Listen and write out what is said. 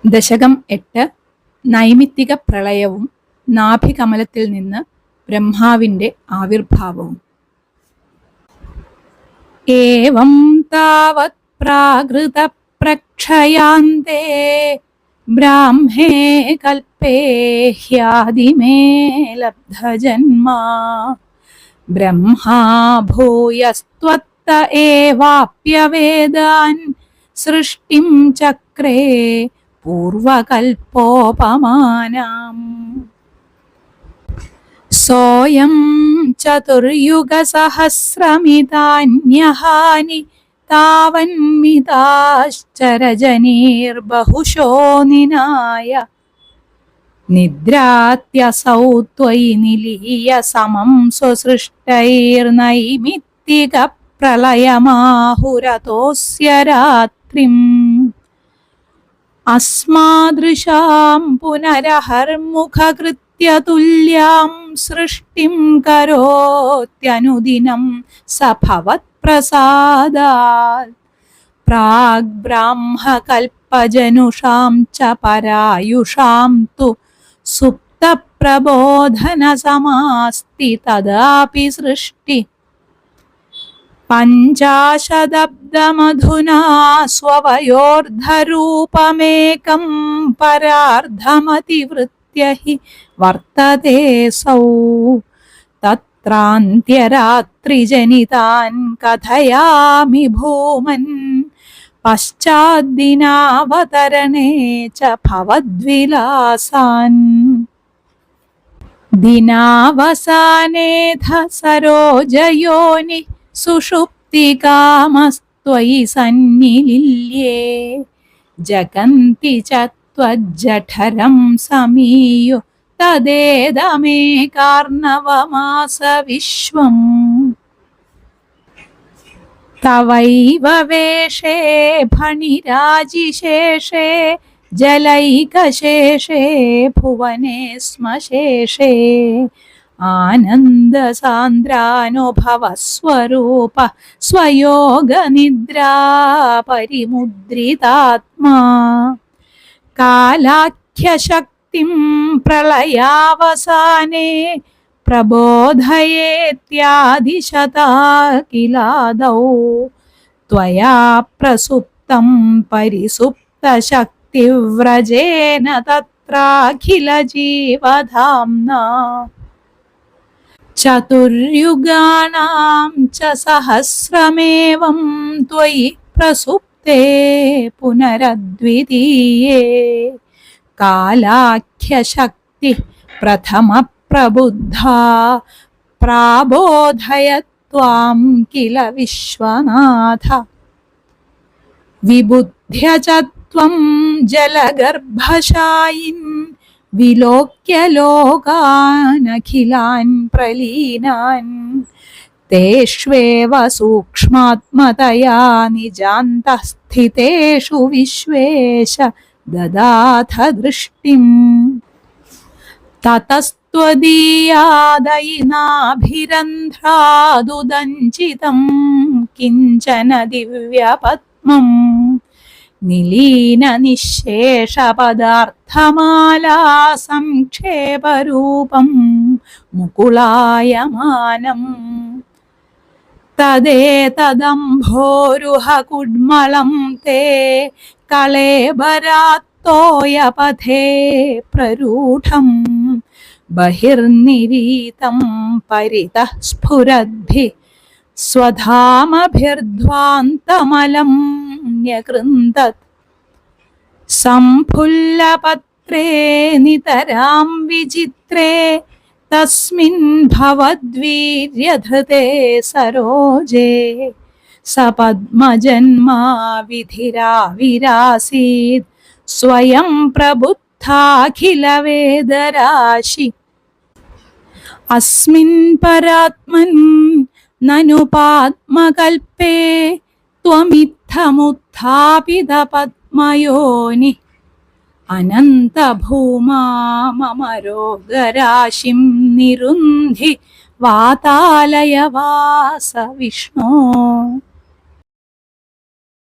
ദശകം 8 നൈമിത്തിക പ്രളയവും നാഭികമലത്തിൽ നിന്ന് ബ്രഹ്മാവിന്റെ ആവിർഭാവവും. ഏവം താവത് പ്രാകൃത പ്രക്ഷയാന്തേ ബ്രാഹ്മേ കൽപേ ഹ്യാദിമേ ലബ്ധജന്മാ ബ്രഹ്മാ ഭൂയസ്ത്വത്ത ഏവാപ്യവേദാൻ സൃഷ്ടിം ചക്രേ പൂർവകൽപോപമാനാം. സോയം ചതുർയുഗസഹസ്രമിതാന്യഹാനി താവന്മിതാശ്ചരജനീർബഹുശോ നിനായ നിദ്രാത്യസൗ ത്വയി നിലീയ സമം സ്വസൃഷ്ടൈർനൈമിത്തിക പ്രളയമാഹുരതോസ്യ രാത്രിം. അസ്മാദൃശാം പുനരഹർമുഖകൃത്യ തുല്യാം സൃഷ്ടിം കരോത്യനുദിനം സഭവത്പ്രസാദാത്. പ്രാഗ്ബ്രാഹ്മകൽപ്പജനുഷാം ച പരായുഷാം തു സുപ്തപ്രബോധനസമാസ്തി തദാപി സൃഷ്ടി. പഞ്ചാശദബ്ദമധുനാ സ്വവയോർധരൂപമേകം പരാർദ്ധമതിവൃത്യ ഹി വർത്തതേസൗ. തത്രാന്ത്യരാത്രിജനിതാൻ കഥയാമി ഭൂമൻ പശ്ചാദ്ദിനാവതരണേ ച ഭവദ്വിലാസാൻ. ദിനാവസാനേധ സരോജയോനി സുഷുപ്തികാമസ്ത്വയി സന്നിലില്യേ ജഗന്തി ച ത്വജ്ജഠരം സമീയോ തദേദമേകാർണവമാസ വിശ്വം. തവൈവ വേഷേ ഫണിരാജിശേഷേ ജലൈകശേഷേ ഭുവനേ സ്മശേഷേ ആനന്ദസാന്ദ്രാനുഭവസ്വരൂപ സ്വയോഗനിദ്രാ പരിമുദ്രിതാത്മാ. കാലാഖ്യശക്തിം പ്രളയാവസാനേ പ്രബോധയേത്യാദിശതാ കിലാദൗ. ത്വയാ പ്രസുപ്തം പരിസുപ്തശക്തിവ്രജേന തത്രാഖില ജീവധാംനാ. ചതുര്യുഗാണാം ച സഹസ്രമേവം ത്വയി പ്രസുപ്തേ പുനരദ്വിതീയേ. കാലാഖ്യശക്തി പ്രഥമ പ്രബുദ്ധാ പ്രാബോധയത്വാം കില വിശ്വനാഥ. വിബുദ്ധ്യ ച ത്വം ജലഗർഭശായിൻ വിലോക്യ ലോകാനഖിലാൻ പ്രലീനാൻ. തേഷ്വേവ സൂക്ഷ്മാത്മതയാ നിജാന്തഃസ്ഥിതേഷു വിശ്വേശ ദദാഥ ദൃഷ്ടിം. തതസ്ത്വദീയാദയിനാഭിരന്ധ്രാദുദഞ്ചിതം കിഞ്ചന ദിവ്യപത്മം നിലീന നിശേഷപദാർത്ഥമാലാ സംക്ഷേപരൂപം മുകുളായമാനം. തദേതദംഭോരുഹ കുഡ്മളം തേ കളേബരാത്തോയപഥേ പ്രരൂഢം ബഹിർനിരീതം പരിതഃ സ്ഫുരദ്ഭി സ്വധാമഭിർധ്വാന്തമലം ന്യകൃന്തത്. സംഫുല്ലപത്രേ നിതരാം വിചിത്രേ തസ്മിൻ ഭവദ്വീര്യധൃതേ സരോജേ സപദ്മജന്മാ വിധിരാവിരാസീത് സ്വയം പ്രബുദ്ധാഖിലവേദരാശി. അസ്മിൻ പരാത്മൻ നനു പാത്മകൽപേ ത്വമിത്തമുത്ഥാപിത പദ്മയോനി. അനന്തഭൂമാ മമ രോഗരാശിം നിരുന്ധി വാതാലയ വാസ വിഷ്ണോ.